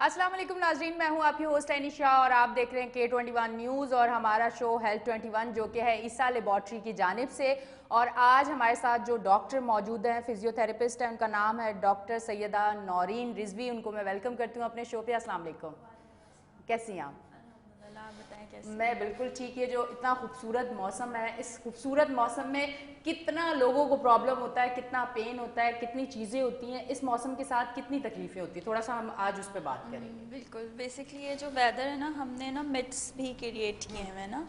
अस्सलाम वालेकुम नाजरीन, मैं हूं आपकी होस्ट एनिशा और आप देख रहे हैं K21 न्यूज़ और हमारा शो हेल्थ 21 जो कि है ईसा लेबॉर्ट्री की जानिब से। और आज हमारे साथ जो डॉक्टर मौजूद हैं, फिजियोथेरेपिस्ट हैं, उनका नाम है डॉक्टर सैयदा नौरीन रिजवी। उनको मैं वेलकम करती हूँ अपने शो पे। अस्सलाम वालेकुम, कैसी हैं आप? आप बताएं कैसे मैं हैं? बिल्कुल ठीक है। जो इतना खूबसूरत मौसम है, इस खूबसूरत मौसम में कितना लोगों को प्रॉब्लम होता है, कितना पेन होता है, कितनी चीज़ें होती हैं, इस मौसम के साथ कितनी तकलीफ़ें होती हैं, थोड़ा सा हम आज उस पर बात करेंगे। बिल्कुल। बेसिकली ये जो वेदर है ना, हमने ना मिथ्स भी क्रिएट किए हुए हैं ना।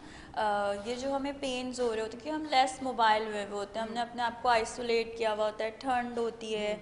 ये जो हमें पेन्स हो रहे होते हैं कि हम लेस मोबाइल हुए हुए होते हैं, हमने अपने आप को आइसोलेट किया हुआ होता है, ठंड होती है।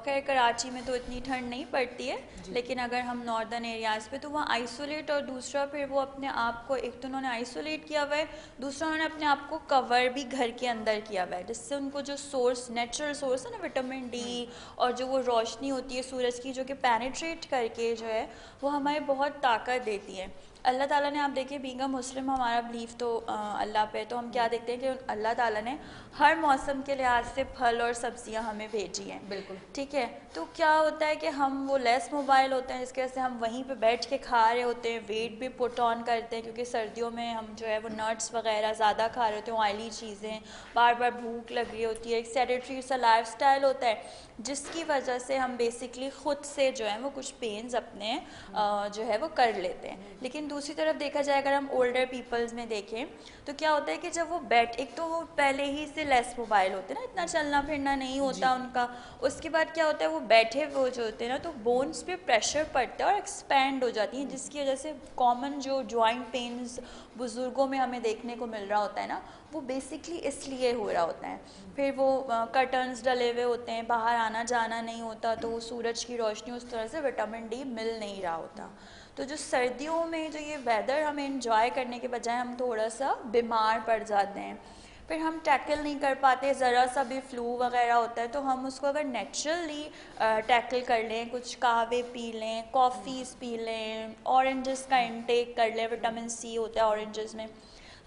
खैर कराची में तो इतनी ठंड नहीं पड़ती है, लेकिन अगर हम नॉर्दर्न एरियाज़ पे तो वहाँ आइसोलेट, और दूसरा फिर वो अपने आप को, एक तो उन्होंने आइसोलेट किया हुआ है, दूसरा उन्होंने अपने आप को कवर भी घर के अंदर किया हुआ है, जिससे उनको जो सोर्स, नेचुरल सोर्स है ना विटामिन डी और जो वो रोशनी होती है सूरज की, जो कि पेनिट्रेट करके जो है वो हमें बहुत ताकत देती है। अल्लाह ताला ने, आप देखिए बीइंग अ मुस्लिम हमारा बिलीफ तो अल्लाह पे, तो हम क्या देखते हैं कि अल्लाह ताला ने हर मौसम के लिहाज से फल और सब्जियां हमें भेजी हैं। बिल्कुल। ठीक है, तो क्या होता है कि हम वो लेस मोबाइल होते हैं, जिसकी वजह से हम वहीं पे बैठ के खा रहे होते हैं, वेट भी पुट ऑन करते हैं, क्योंकि सर्दियों में हम जो है वो नट्स वगैरह ज़्यादा खा रहे होते हैं, ऑयली चीज़ें, बार बार भूख लग रही होती है, एक सेडेटरी सा लाइफस्टाइल होता है, जिसकी वजह से हम बेसिकली ख़ुद से जो है वो कुछ पेन्स अपने जो है वो कर लेते हैं। लेकिन दूसरी तरफ देखा जाए, अगर हम ओल्डर पीपल्स में देखें तो क्या होता है कि जब वो एक तो वो पहले ही से लेस मोबाइल होते हैं ना, इतना चलना फिरना नहीं होता उनका। उसके बाद क्या होता है, वो बैठे वो जो होते हैं ना, तो बोन्स पे प्रेशर पड़ता है और एक्सपैंड हो जाती हैं, जिसकी वजह से कॉमन जो जॉइंट पेन्स बुज़ुर्गों में हमें देखने को मिल रहा होता है ना, वो बेसिकली इसलिए हो रहा होता है। फिर वो कर्टन्स डले हुए होते हैं, बाहर आना जाना नहीं होता, तो वो सूरज की रोशनी उस तरह से विटामिन डी मिल नहीं रहा होता। तो जो सर्दियों में जो ये वेदर हमें इंजॉय करने के बजाय हम थोड़ा सा बीमार पड़ जाते हैं, फिर हम टैकल नहीं कर पाते, ज़रा सा भी फ्लू वगैरह होता है तो हम उसको अगर नेचुरली टैकल कर लें, कुछ कहवे पी लें, कॉफ़ीज़ पी लें, ऑरेंजेस का इंटेक कर लें, विटामिन सी होता है ऑरेंजेस में,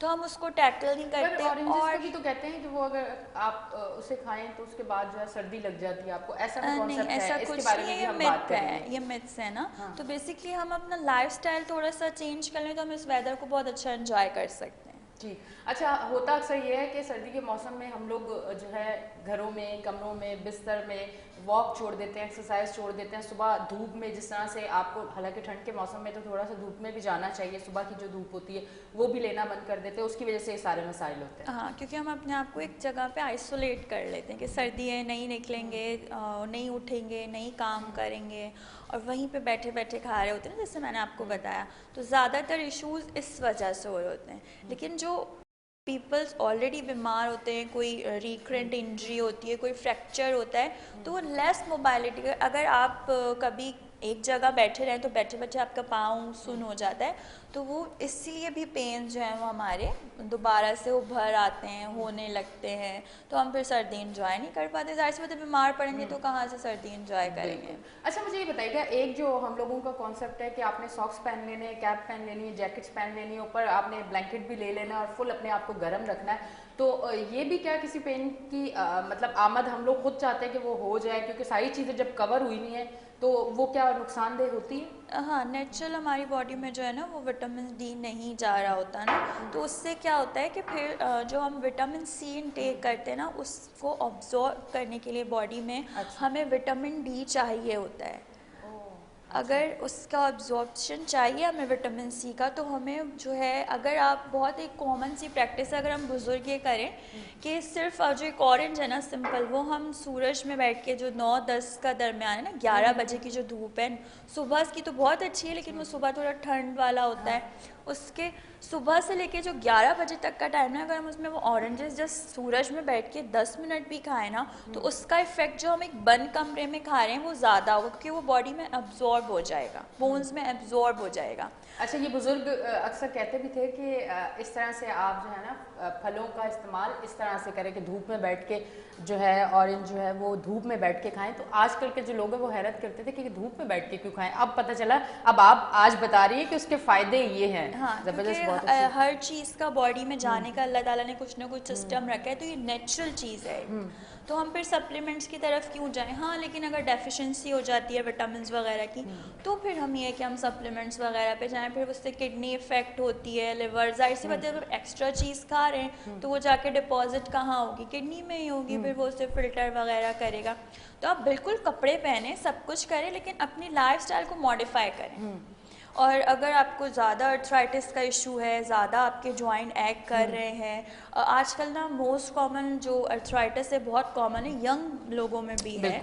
तो हम उसको टैकल नहीं पर करते। ऑरेंजेस और का भी तो कहते हैं कि वो अगर आप उसे खाएं तो उसके बाद जो है सर्दी लग जाती है आपको, ऐसा भी नहीं, कॉन्सेप्ट है, ऐसा इसके कुछ बारे नहीं में है, भी ये हम बात मिथ करेंगे। है, ये मिथ्स है ना। हाँ। तो बेसिकली हम अपना लाइफस्टाइल थोड़ा सा चेंज कर लें तो हम इस वेदर को बहुत अच्छा एंजॉय कर सकते हैं। जी। अच्छा, होता अक्सर ये है कि सर्दी के मौसम में हम लोग जो है घरों में, कमरों में, बिस्तर में वॉक छोड़ देते हैं, एक्सरसाइज छोड़ देते हैं। सुबह धूप में, जिस तरह से आपको, हालांकि ठंड के मौसम में तो थोड़ा सा धूप में भी जाना चाहिए, सुबह की जो धूप होती है वो भी लेना बंद कर देते हैं, उसकी वजह से ये सारे मसाइल होते हैं। हाँ, क्योंकि हम अपने आप को एक जगह पे आइसोलेट कर लेते हैं कि सर्दी है, नहीं निकलेंगे, नहीं उठेंगे, नहीं काम करेंगे, और वहीं पे बैठे बैठे खा रहे होते हैं ना, जैसे मैंने आपको बताया। तो ज़्यादातर इश्यूज़ इस वजह से हो रहे होते हैं। लेकिन जो पीपल्स ऑलरेडी बीमार होते हैं, कोई रिकरेंट इंजरी होती है, कोई फ्रैक्चर होता है, तो वो लेस मोबाइलिटी, अगर आप कभी एक जगह बैठे रहें तो बैठे बैठे आपका पाँव सुन हो जाता है, तो वो इसलिए भी पेन जो हैं वो हमारे दोबारा से उभर आते हैं, होने लगते हैं, तो हम फिर सर्दी इंजॉय नहीं कर पाते। ज़ाहिर सी बात है, बीमार पड़ेंगे तो कहाँ से सर्दी इंजॉय बिल्कुल। करेंगे। अच्छा, मुझे ये बताइएगा, एक जो हम लोगों का कॉन्सेप्ट है कि आपने सॉक्स पहन लेने हैं, कैप पहन लेनी है, जैकेट्स पहन लेनी है, ऊपर आपने ब्लैंकेट भी ले लेना है और फुल अपने आप को गर्म रखना है, तो ये भी क्या किसी पेन की मतलब आमद हम लोग खुद चाहते हैं कि वो हो जाए, क्योंकि सारी चीज़ें जब कवर हुई नहीं है तो वो क्या नुकसानदेह होती है? हाँ, नेचुरल हमारी बॉडी में जो है ना वो विटामिन डी नहीं जा रहा होता ना, तो उससे क्या होता है कि फिर जो हम विटामिन सी इनटेक करते हैं ना, उसको ऑब्जॉर्व करने के लिए बॉडी में अच्छा। हमें विटामिन डी चाहिए होता है। ओह, अच्छा। अगर उसका अब्जॉर्प्शन चाहिए हमें विटामिन सी का, तो हमें जो है, अगर आप बहुत एक कॉमन सी प्रैक्टिस अगर हम बुज़ुर्ग ये करें कि सिर्फ जो एक ऑरेंज है ना सिंपल, वो हम सूरज में बैठ के, जो 9-10 का दरमियान है ना, 11 बजे की जो धूप है, सुबह की तो बहुत अच्छी है, लेकिन वो सुबह थोड़ा ठंड वाला होता है, उसके सुबह से लेके जो 11 बजे तक का टाइम है, अगर हम उसमें वो ऑरेंजेस जस्ट सूरज में बैठ के 10 मिनट भी खाएं ना, तो उसका इफेक्ट जो हम एक बंद कमरे में खा रहे हैं वो ज़्यादा होगा, क्योंकि वो बॉडी में अब्जॉर्ब हो जाएगा, बोन्स में अब्जॉर्ब हो जाएगा। अच्छा, ये बुजुर्ग अक्सर कहते भी थे कि इस तरह से आप जो है ना फलों का इस्तेमाल इस तरह से करें कि धूप में बैठ के जो है ऑरेंज जो है वो धूप में बैठ के खाएं, तो आजकल के जो लोग हैं वो हैरत करते थे कि धूप में बैठ के क्यों खाएं, अब पता चला, अब आप आज बता रही है कि उसके फायदे ये हैं। हाँ, जबरदस्त, बहुत अच्छी। हर चीज़ का बॉडी में जाने का अल्लाह ताला ने कुछ ना कुछ सिस्टम रखा है, तो ये नेचुरल चीज़ है। तो हम फिर सप्लीमेंट्स की तरफ क्यों जाएं? हाँ, लेकिन अगर डेफिशिएंसी हो जाती है विटामिन वगैरह की, तो फिर हम ये कि हम सप्लीमेंट्स वगैरह पे जाएं, फिर उससे किडनी इफेक्ट होती है, लिवर, जाहिर सी बात है अगर एक्स्ट्रा चीज़ खा रहे हैं तो वो जाके डिपॉजिट कहाँ होगी? किडनी में ही होगी, फिर वो उसे फिल्टर वगैरह करेगा। तो आप बिल्कुल कपड़े पहने, सब कुछ करें, लेकिन अपनी लाइफस्टाइल को मॉडिफाई करें। और अगर आपको ज़्यादा अर्थराइटिस का इशू है, ज़्यादा आपके जॉइंट ऐग कर रहे हैं, आजकल ना मोस्ट कॉमन जो अर्थराइटिस है बहुत कॉमन है, यंग लोगों में भी है।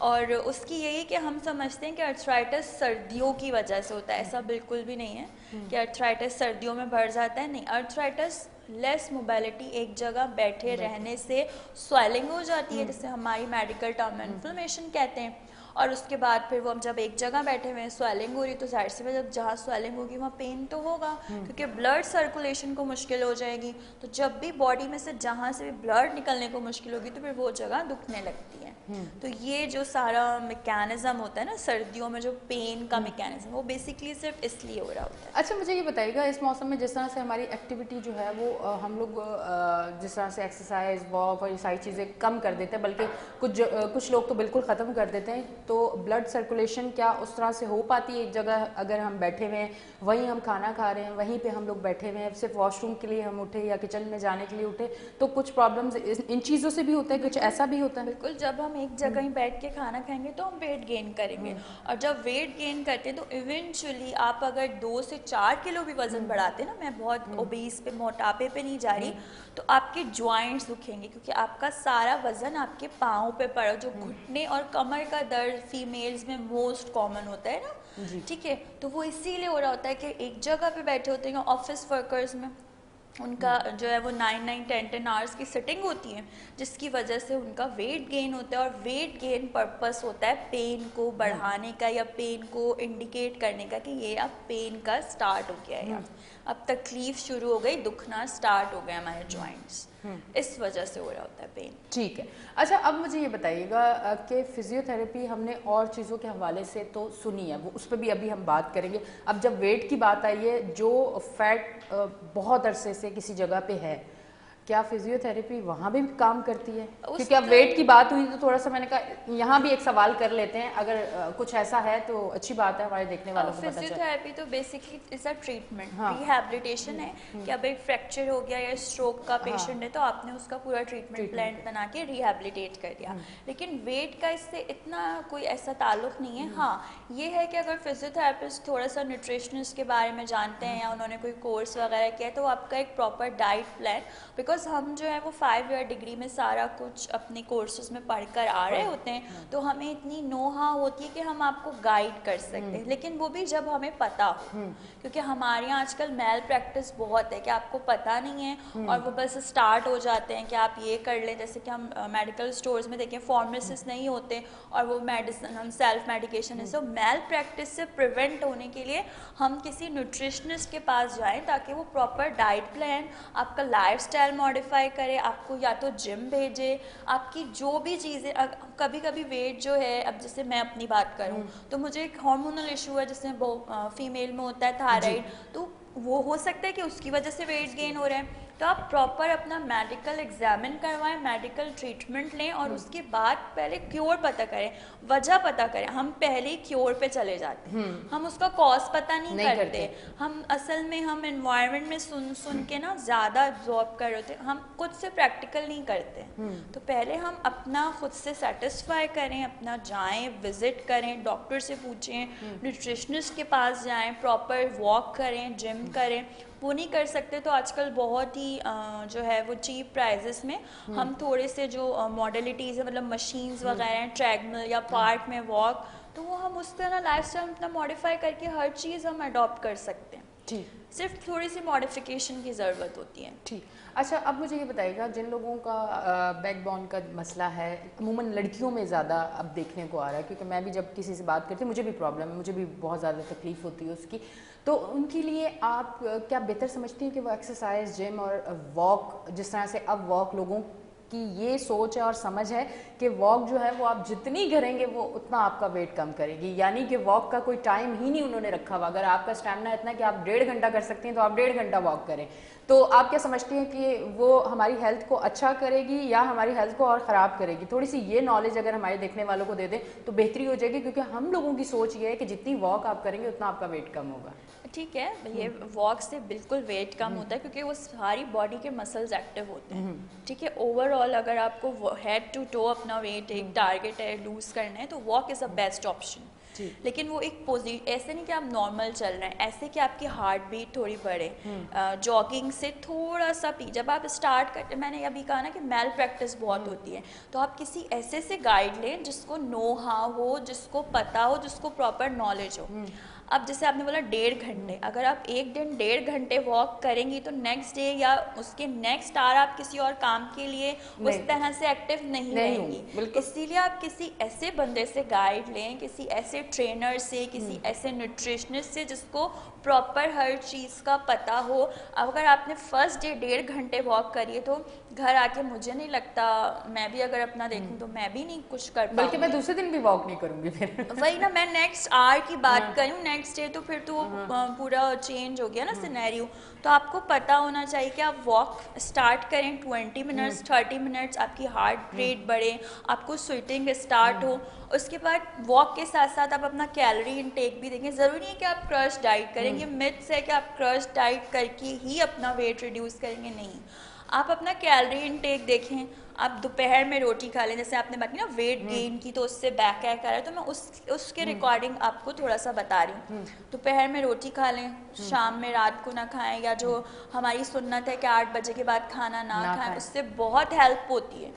और उसकी यही कि हम समझते हैं कि अर्थराइटिस सर्दियों की वजह से होता है, ऐसा बिल्कुल भी नहीं है कि अर्थराइटिस सर्दियों में बढ़ जाता है। नहीं, अर्थराइटिस लेस मोबिलिटी, एक जगह बैठे रहने से स्वेलिंग हो जाती है, जिसे हमारी मेडिकल टर्म में इन्फ्लेमेशन कहते हैं। और उसके बाद फिर वो हम जब एक जगह बैठे हुए हैं, स्वेलिंग हो रही, तो जाहिर सी बात जब जहाँ स्वेलिंग होगी वहाँ पेन तो होगा, क्योंकि ब्लड सर्कुलेशन को मुश्किल हो जाएगी। तो जब भी बॉडी में से जहाँ से भी ब्लड निकलने को मुश्किल होगी तो फिर वो जगह दुखने लगती है। तो ये जो सारा मैकेनिज्म होता है ना सर्दियों में, जो पेन का मैकेनिज्म, वो बेसिकली सिर्फ इसलिए हो रहा होता है। अच्छा, मुझे ये बताइएगा, इस मौसम में जिस तरह से हमारी एक्टिविटी जो है वो हम लोग जिस तरह से एक्सरसाइज, वॉक और ये सारी चीज़ें कम कर देते हैं, बल्कि कुछ लोग तो बिल्कुल ख़त्म कर देते हैं, तो ब्लड सर्कुलेशन क्या उस तरह से हो पाती है एक जगह अगर हम बैठे हुए हैं, वहीं हम खाना खा रहे हैं, वहीं पे हम लोग बैठे हुए हैं, सिर्फ वॉशरूम के लिए हम उठे या किचन में जाने के लिए उठे, तो कुछ प्रॉब्लम्स इन चीज़ों से भी होता है, कुछ ऐसा भी होता है? बिल्कुल, जब हम एक जगह ही बैठ के खाना खाएंगे तो हम वेट गेन करेंगे, और जब वेट गेन करते हैं तो इवेंचुअली आप अगर 2 से 4 किलो भी वजन बढ़ाते हैं ना, मैं बहुत ओबीस पे, मोटापे पे नहीं जा रही, तो आपके जॉइंट्स दुखेंगे, क्योंकि आपका सारा वजन आपके पाँव पे पड़ा, जो घुटने और कमर का दर्द फीमेल्स में मोस्ट कॉमन होता है ना, ठीक है, तो वो इसीलिए हो रहा होता है कि एक जगह पे बैठे होते हैं। ऑफिस वर्कर्स में उनका जो है वो 9-10 आवर्स की सिटिंग होती है, जिसकी वजह से उनका वेट गेन होता है, और वेट गेन पर्पस होता है पेन को बढ़ाने का या पेन को इंडिकेट करने का कि ये अब पेन का स्टार्ट हो गया है, अब तकलीफ शुरू हो गई, दुखना स्टार्ट हो गया हमारे जॉइंट्स, इस वजह से हो रहा होता है पेन। ठीक है। अच्छा, अब मुझे ये बताइएगा कि फिजियोथेरेपी हमने और चीज़ों के हवाले से तो सुनी है, वो उस पर भी अभी हम बात करेंगे। अब जब वेट की बात आई है, जो फैट बहुत अरसे से किसी जगह पे है, क्या फिजियोथेरेपी वहाँ भी काम करती है? क्योंकि अब वेट की बात हुई तो थोड़ा सा मैंने कहा यहाँ भी एक सवाल कर लेते हैं, अगर कुछ ऐसा है तो अच्छी बात है हमारे देखने वालों को पता चले। फिजियोथेरेपी तो basically is a treatment, rehabilitation है कि अब एक फ्रैक्चर हो गया या स्ट्रोक का पेशेंट है तो आपने उसका पूरा ट्रीटमेंट प्लान बना के रिहैबिलिटेट कर दिया, लेकिन वेट का इससे इतना कोई ऐसा ताल्लुक नहीं है। हाँ, ये है कि अगर फिजियोथेरेपिस्ट थोड़ा सा न्यूट्रिशनिस्ट के बारे में जानते हैं या उन्होंने कोई कोर्स वगैरह किया, तो आपका एक प्रॉपर डाइट प्लान, बिकॉज हम जो है वो 5 ईयर डिग्री में सारा कुछ अपने कोर्सेज में पढ़कर आ रहे होते हैं, तो हमें इतनी नोहा होती है कि हम आपको गाइड कर सकते हैं, लेकिन वो भी जब हमें पता हो, क्योंकि हमारे यहाँ आजकल मेल प्रैक्टिस बहुत है कि आपको पता नहीं है और वो बस स्टार्ट हो जाते हैं कि आप ये कर लें। जैसे कि हम मेडिकल स्टोर्स में देखें, फार्मासिस्ट नहीं होते और वो मेडिसिन, हम सेल्फ मेडिकेशन है। सो मेल प्रैक्टिस से प्रिवेंट होने के लिए हम किसी न्यूट्रिशनिस्ट के पास जाएं, ताकि वो प्रॉपर डाइट प्लान, आपका लाइफस्टाइल मॉडिफाई करे, आपको या तो जिम भेजे, आपकी जो भी चीज़ें, कभी कभी वेट जो है, अब जैसे मैं अपनी बात करूं तो मुझे एक हार्मोनल इशू है जिसमें फीमेल में होता है थायराइड, तो वो हो सकता है कि उसकी वजह से वेट गेन हो रहा है। तो आप प्रॉपर अपना मेडिकल एग्जामिन करवाएं, मेडिकल ट्रीटमेंट लें और उसके बाद पहले क्योर पता करें, वजह पता करें। हम पहले ही क्योर पे चले जाते हैं, हम उसका कॉज पता नहीं करते। हम असल में हम एनवायरनमेंट में सुन के ना ज़्यादा एब्जॉर्ब कर रहे होते हैं, हम खुद से प्रैक्टिकल नहीं करते। तो पहले हम अपना खुद से सेटिस्फाई करें, अपना जाएं, विजिट करें, डॉक्टर से पूछें, न्यूट्रिशनिस्ट के पास जाएं, प्रॉपर वॉक करें, जिम करें। वो नहीं कर सकते तो आजकल बहुत ही जो है वो चीप प्राइजेस में हम थोड़े से जो मॉडलिटीज़ है, मतलब मशीन्स वगैरह हैं, ट्रेडमिल या पार्क में वॉक, तो वो हम उस तरह लाइफस्टाइल अपना मॉडिफाई करके हर चीज़ हम अडॉप्ट कर सकते हैं। ठीक, सिर्फ थोड़ी सी मॉडिफिकेशन की ज़रूरत होती है। ठीक। अच्छा, अब मुझे ये बताइएगा, जिन लोगों का बैकबोन का मसला है, अमूमन लड़कियों में ज़्यादा अब देखने को आ रहा है, क्योंकि मैं भी जब किसी से बात करती हूँ, मुझे भी प्रॉब्लम है, मुझे भी बहुत ज़्यादा तकलीफ़ होती है उसकी, तो उनके लिए आप क्या बेहतर समझती हैं कि वो एक्सरसाइज, जिम और वॉक, जिस तरह से अब वॉक लोगों की ये सोच है और समझ है कि वॉक जो है वो आप जितनी करेंगे वो उतना आपका वेट कम करेगी, यानी कि वॉक का कोई टाइम ही नहीं उन्होंने रखा हुआ। अगर आपका स्टैमिना इतना कि आप 1.5 घंटा कर सकती हैं तो आप 1.5 घंटा वॉक करें। तो आप क्या समझती हैं कि वो हमारी हेल्थ को अच्छा करेगी या हमारी हेल्थ को और ख़राब करेगी? थोड़ी सी ये नॉलेज अगर हमारे देखने वालों को दे दें तो बेहतरी हो जाएगी, क्योंकि हम लोगों की सोच ये है कि जितनी वॉक आप करेंगे उतना आपका वेट कम होगा। ठीक है, ये वॉक से बिल्कुल वेट कम होता है क्योंकि वो सारी बॉडी के मसल्स एक्टिव होते हैं। ठीक है, ओवरऑल अगर आपको हेड टू टो अपना वेट एक टारगेट है लूज करना है तो walk is a best option. लेकिन वो एक ऐसे नहीं कि आप नॉर्मल चल रहे हैं, ऐसे कि आपकी हार्ट बीट थोड़ी बढ़े। जॉगिंग से थोड़ा सा जब आप स्टार्ट करते, मैंने अभी कहा ना कि मेल प्रैक्टिस बहुत होती है, तो आप किसी ऐसे से गाइड लें जिसको नो हाउ हो, जिसको पता हो, जिसको प्रॉपर नॉलेज हो। अब जैसे आपने बोला 1.5 घंटे, अगर आप एक दिन 1.5 घंटे वॉक करेंगी तो नेक्स्ट डे या उसके नेक्स्ट आवर आप किसी और काम के लिए उस तरह से एक्टिव नहीं रहेंगी। इसीलिए आप किसी ऐसे बंदे से गाइड लें, किसी ऐसे ट्रेनर से, किसी ऐसे न्यूट्रिशनिस्ट से जिसको प्रॉपर हर चीज़ का पता हो। अगर आपने फर्स्ट डे 1.5 घंटे वॉक करिए तो घर आके मुझे नहीं लगता, मैं भी अगर अपना देखूं तो मैं भी नहीं कुछ कर पाऊंगी, बल्कि मैं दूसरे दिन भी वॉक नहीं करूंगी फिर। वही ना, मैं नेक्स्ट आवर की बात करूं, नेक्स्ट डे तो फिर तो पूरा चेंज हो गया ना सिनेरियो। तो आपको पता होना चाहिए कि आप वॉक स्टार्ट करें 20 मिनट्स 30 मिनट्स, आपकी हार्ट रेट बढ़े, आपको स्वेटिंग स्टार्ट हो। उसके बाद वॉक के साथ साथ आप अपना कैलोरी इनटेक भी देखें। ज़रूरी नहीं है कि आप क्रश डाइट करेंगे, मिथ्स है कि आप क्रश डाइट करके ही अपना वेट रिड्यूस करेंगे, नहीं। आप अपना कैलोरी इनटेक देखें, आप दोपहर में रोटी खा लें, जैसे आपने बात की ना वेट गेन की तो उससे बैक आ रहा है, तो मैं उसके रिकॉर्डिंग आपको थोड़ा सा बता रही हूँ। दोपहर में रोटी खा लें, शाम में रात को ना खाएं, या जो हमारी सुन्नत है कि 8 बजे के बाद खाना ना खाएं, उससे बहुत हेल्प होती है,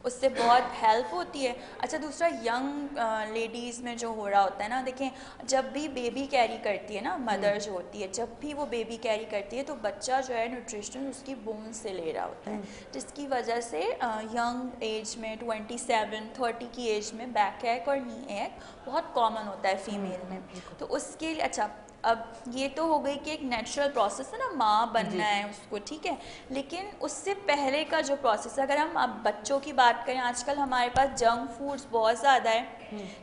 उससे बहुत हेल्प होती है। अच्छा, दूसरा यंग लेडीज़ में जो हो रहा होता है ना, देखें जब भी बेबी कैरी करती है ना, मदर जो होती है, जब भी वो बेबी कैरी करती है तो बच्चा जो है न्यूट्रिशन उसकी बोन से ले रहा होता है, जिसकी वजह से यंग एज में 27-30 की एज में बैक एक और नी एक बहुत कॉमन होता है फीमेल में। तो उसके लिए अच्छा, अब ये तो हो गई कि एक नेचुरल प्रोसेस है ना, माँ बनना है उसको, ठीक है। लेकिन उससे पहले का जो प्रोसेस, अगर हम अब बच्चों की बात करें, आजकल हमारे पास जंक फूड्स बहुत ज़्यादा है,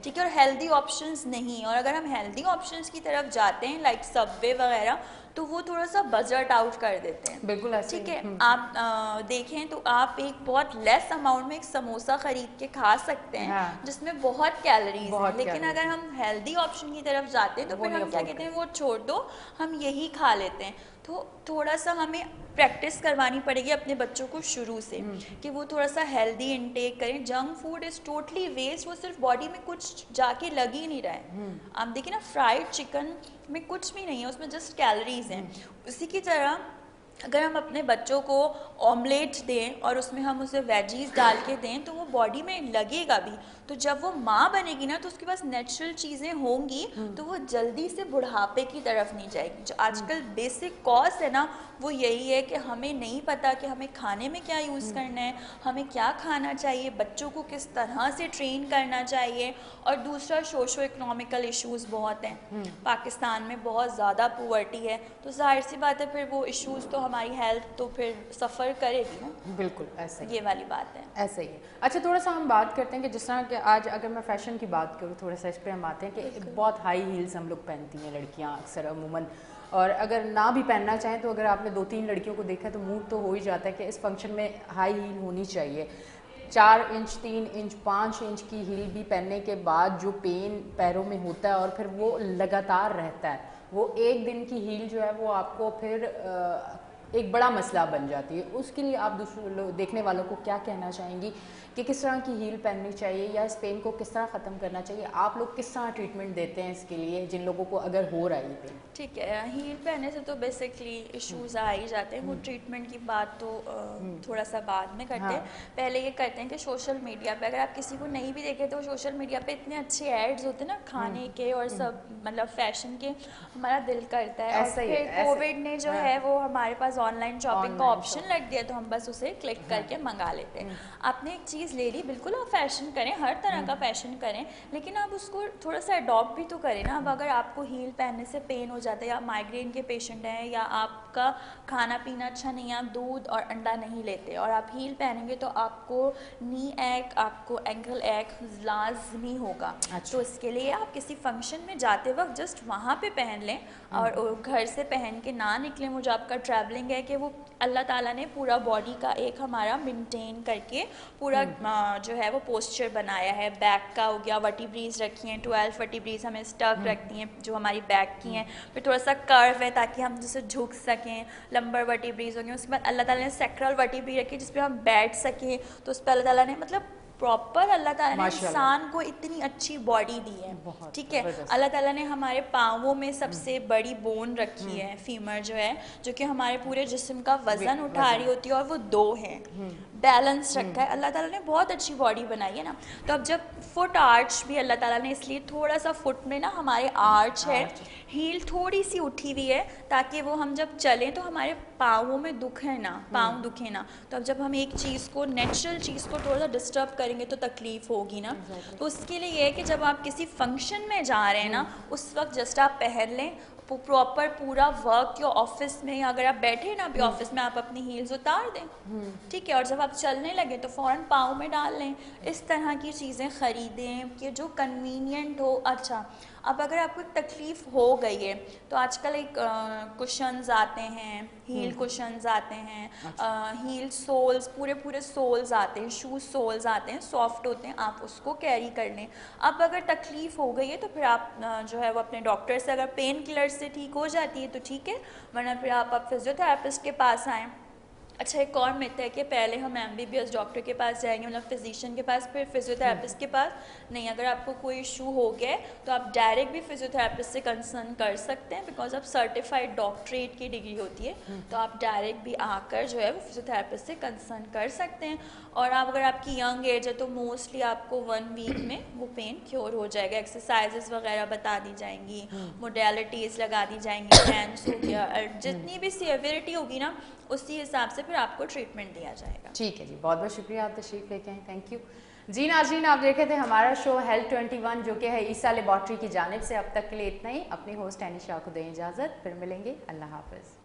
ठीक है, और हेल्दी ऑप्शंस नहीं। और अगर हम हेल्दी ऑप्शंस की तरफ जाते हैं लाइक सबवे वगैरह, तो वो थोड़ा सा बजट आउट कर देते हैं, बिल्कुल ऐसे, ठीक है। आप देखें तो आप एक बहुत लेस अमाउंट में एक समोसा खरीद के खा सकते हैं, हाँ, जिसमें बहुत कैलोरीज हैं। लेकिन अगर हम हेल्दी ऑप्शन की तरफ जाते हैं तो फिर हम क्या कहते हैं, वो छोड़ दो, हम यही खा लेते हैं। तो थोड़ा सा हमें प्रैक्टिस करवानी पड़ेगी अपने बच्चों को शुरू से कि वो थोड़ा सा हेल्दी इनटेक करें। Junk food is totally waste, वो सिर्फ बॉडी में कुछ जाके लग ही नहीं रहा है। आप देखिए ना, फ्राइड चिकन में कुछ भी नहीं है, उसमें जस्ट कैलोरीज हैं। उसी की तरह अगर हम अपने बच्चों को ऑमलेट दें और उसमें हम उसे वेजीज डाल के दें तो वो बॉडी में लगेगा भी। तो जब वो माँ बनेगी ना तो उसके पास नेचुरल चीज़ें होंगी, तो वो जल्दी से बुढ़ापे की तरफ नहीं जाएगी। जो आजकल बेसिक कॉज है ना, वो यही है कि हमें नहीं पता कि हमें खाने में क्या यूज़ करना है, हमें क्या खाना चाहिए, बच्चों को किस तरह से ट्रेन करना चाहिए। और दूसरा, सोशो इकोनॉमिकल इश्यूज़ बहुत हैं, पाकिस्तान में बहुत ज़्यादा पुअर्टी है, तो जाहिर सी बात है फिर वो इश्यूज़ तो हमारी हेल्थ तो फिर सफ़र करेगी ना। बिल्कुल ऐसे ये वाली बात है, ऐसे ही है। अच्छा, थोड़ा सा हम बात करते हैं कि जिस तरह कि आज अगर मैं फ़ैशन की बात करूँ, थोड़ा सा इस पर हम आते हैं कि बहुत हाई हील्स हम लोग पहनती हैं लड़कियाँ अक्सर अमूमन, और अगर ना भी पहनना चाहें तो अगर आपने 2-3 लड़कियों को देखा तो मूड तो हो ही जाता है कि इस फंक्शन में हाई हील होनी चाहिए। 4 इंच 3 इंच 5 इंच की हील भी पहनने के बाद जो पेन पैरों में होता है और फिर वो लगातार रहता है, वो एक दिन की हील जो है वो आपको फिर एक बड़ा मसला बन जाती है। उसके लिए आप दूसरे लोग देखने वालों को क्या कहना चाहेंगी कि किस तरह की हील पहननी चाहिए या इस पेन को किस तरह ख़त्म करना चाहिए? आप लोग किस तरह ट्रीटमेंट देते हैं इसके लिए जिन लोगों को अगर हो रहा है ये पेन? ठीक है, हील पहनने से तो बेसिकली इश्यूज आ ही जाते हैं। वो ट्रीटमेंट की बात तो थोड़ा सा बाद में करते हैं। पहले ये करते हैं कि सोशल मीडिया पे अगर आप किसी को नहीं भी देखें तो सोशल मीडिया पे इतने अच्छे एड्स होते हैं ना खाने के और सब, मतलब फैशन के, हमारा दिल करता है। और फिर कोविड ने जो है वो हमारे पास ऑनलाइन शॉपिंग का ऑप्शन लग गया तो हम बस उसे क्लिक करके मंगा लेते हैं। आपने एक चीज़ ले ली, बिल्कुल आप फैशन करें, हर तरह का फैशन करें, लेकिन आप उसको थोड़ा सा अडॉप्ट भी तो करें ना। अब अगर आपको हील पहनने से पेन हो जाता है, या माइग्रेन के पेशेंट हैं, या आपका खाना पीना अच्छा नहीं है, आप दूध और अंडा नहीं लेते और आप हील पहनेंगे तो आपको नी एक, आपको एंकल एक लाजमी होगा। तो इसके लिए आप किसी फंक्शन में जाते वक्त जस्ट वहाँ पे पहन लें और घर से पहन के ना निकलें। वो जो आपका ट्रैवलिंग है कि वो अल्लाह ताला ने पूरा बॉडी का एक हमारा मेंटेन करके पूरा जो है वो पोस्चर बनाया है। बैक का हो गया, वर्टिब्रीज रखी हैं, 12 वर्टिब्रीज हमें स्टक रखती हैं जो हमारी बैक की हैं, फिर थोड़ा सा कर्व है ताकि हम जैसे झुक सकें, लंबर वर्टिब्रीज हो गए। उसके बाद अल्लाह ताला ने सैक्रल वर्टिब्री रखी जिस पर हम बैठ सकें, तो उस पर अल्लाह ताला ने मतलब प्रॉपर अल्लाह ताला ने इंसान को इतनी अच्छी बॉडी दी है, ठीक है। अल्लाह ताला ने हमारे पाँवों में सबसे बड़ी बोन रखी है, फीमर जो है, जो कि हमारे पूरे जिस्म का वजन उठा रही होती है, और वो 2 है, बैलेंस रखा है। अल्लाह ताला ने बहुत अच्छी बॉडी बनाई है ना। तो अब जब फुट आर्च भी अल्लाह ताला ने इसलिए थोड़ा सा फुट में ना हमारे आर्च है, हील थोड़ी सी उठी हुई है ताकि वो हम जब चलें तो हमारे पाँवों में दुखे ना, पाँव दुखे ना। तो अब जब हम एक चीज़ को, नेचुरल चीज़ को थोड़ा सा डिस्टर्ब करेंगे तो तकलीफ होगी ना। तो उसके लिए ये है कि जब आप किसी फंक्शन में जा रहे हैं ना, उस वक्त जस्ट आप पहन लें प्रॉपर पूरा वर्क, या ऑफिस में, या अगर आप बैठे ना अभी ऑफिस में, आप अपनी हील्स उतार दें, ठीक है, और जब आप चलने लगे तो फ़ौरन पाँव में डाल लें। इस तरह की चीज़ें ख़रीदें कि जो कन्वीनियंट हो। अच्छा, अब अगर आपको तकलीफ़ हो गई है तो आजकल एक कुशन्स आते हैं, हील कुशन्स आते हैं, हील सोल्स, पूरे सोल्स आते हैं, शूज़ सोल्स आते हैं, सॉफ्ट होते हैं, आप उसको कैरी कर लें। अब अगर तकलीफ़ हो गई है तो फिर आप जो है वो अपने डॉक्टर से, अगर पेन किलर से ठीक हो जाती है तो ठीक है, वरना फिर आप फिजियोथेरेपिस्ट के पास आएँ। अच्छा, एक और मिथ है कि पहले हम MBBS डॉक्टर के पास जाएंगे, मतलब फिजिशियन के पास, फिर फिजियोथेरेपिस्ट के पास। नहीं, अगर आपको कोई इशू हो गया है तो आप डायरेक्ट भी फिजियोथेरेपिस्ट से कंसर्न कर सकते हैं, बिकॉज अब सर्टिफाइड डॉक्टरेट की डिग्री होती है, तो आप डायरेक्ट भी आकर जो है वो फिजियोथेरेपिस्ट से कंसर्न कर सकते हैं। और आप, अगर आपकी यंग एज है तो मोस्टली आपको 1 वीक में वो पेन क्योर हो जाएगा। एक्सरसाइजेस वगैरह बता दी जाएंगी, मोडेलिटीज़ लगा दी जाएंगी, टेंस हो गया, जितनी भी सीवियरिटी होगी ना उसी हिसाब से फिर आपको ट्रीटमेंट दिया जाएगा। ठीक है जी, बहुत बहुत शुक्रिया, आप तशरीफ लेके आए, थैंक यू जी। नाज़रीन, आप देखे थे हमारा शो हेल्थ 21 जो कि है ईसा लेबॉर्ट्री की जानिब से। अब तक के लिए इतना ही। अपनी होस्ट एनिशा को दें इजाज़त, फिर मिलेंगे, अल्लाह हाफ़िज़।